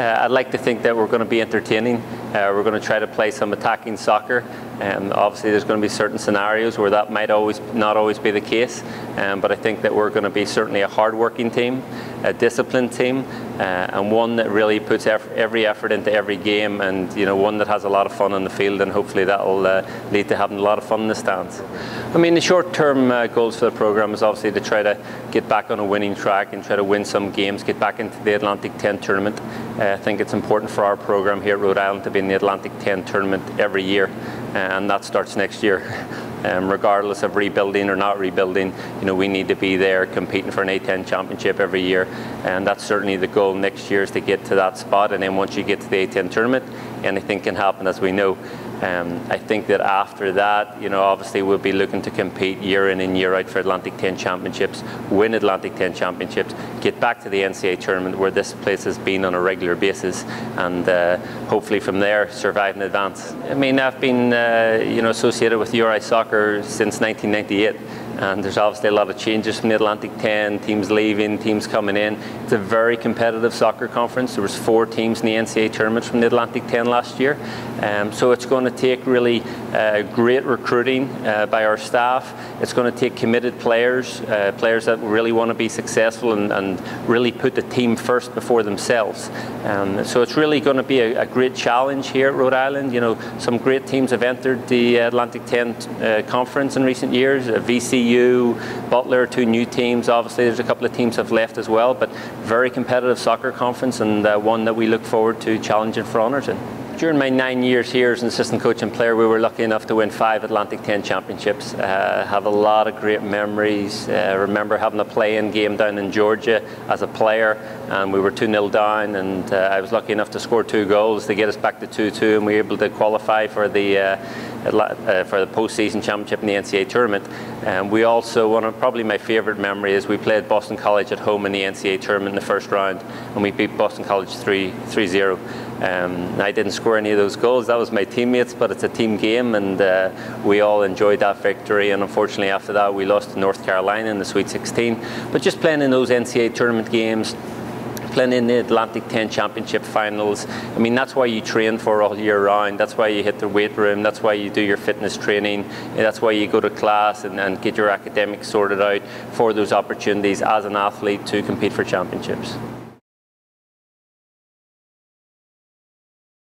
I'd like to think that we're going to be entertaining. We're going to try to play some attacking soccer. Obviously there's going to be certain scenarios where that might not always be the case, but I think that we're going to be certainly a hard-working team, a disciplined team, and one that really puts every effort into every game, and one that has a lot of fun on the field, and hopefully that will lead to having a lot of fun in the stands. I mean, the short-term goals for the programme is obviously to try to get back on a winning track and try to win some games, get back into the Atlantic 10 tournament. I think it's important for our programme here at Rhode Island to be in the Atlantic 10 tournament every year, and that starts next year. Regardless of rebuilding or not rebuilding, we need to be there competing for an A10 championship every year, and that's certainly the goal next year, is to get to that spot. And then once you get to the A10 tournament, anything can happen, as we know. I think that after that, obviously we'll be looking to compete year in and year out for Atlantic 10 championships, win Atlantic 10 championships, get back to the NCAA tournament where this place has been on a regular basis, and hopefully from there survive and advance. I mean, I've been associated with URI soccer since 1998. And there's obviously a lot of changes from the Atlantic 10, teams leaving, teams coming in. It's a very competitive soccer conference. There was 4 teams in the NCAA tournament from the Atlantic 10 last year. So it's going to take really great recruiting by our staff. It's going to take committed players, players that really want to be successful and really put the team first before themselves. So it's really going to be a great challenge here at Rhode Island. Some great teams have entered the Atlantic 10 conference in recent years. VCU, Butler, 2 new teams. Obviously there's a couple of teams have left as well, but very competitive soccer conference, and one that we look forward to challenging for honours in. During my 9 years here as an assistant coach and player, we were lucky enough to win 5 Atlantic 10 championships. Have a lot of great memories. Remember having a play-in game down in Georgia as a player, and we were 2-0 down, and I was lucky enough to score 2 goals to get us back to 2-2, and we were able to qualify for the post-season championship in the NCAA tournament. We also, probably my favourite memory is we played Boston College at home in the NCAA tournament in the first round, and we beat Boston College 3-0. I didn't score any of those goals, that was my teammates, but it's a team game, and we all enjoyed that victory. And unfortunately after that we lost to North Carolina in the Sweet 16. But just playing in those NCAA tournament games, playing in the Atlantic 10 championship finals, I mean, that's why you train for all year round. That's why you hit the weight room. That's why you do your fitness training. That's why you go to class and get your academics sorted out for those opportunities as an athlete to compete for championships.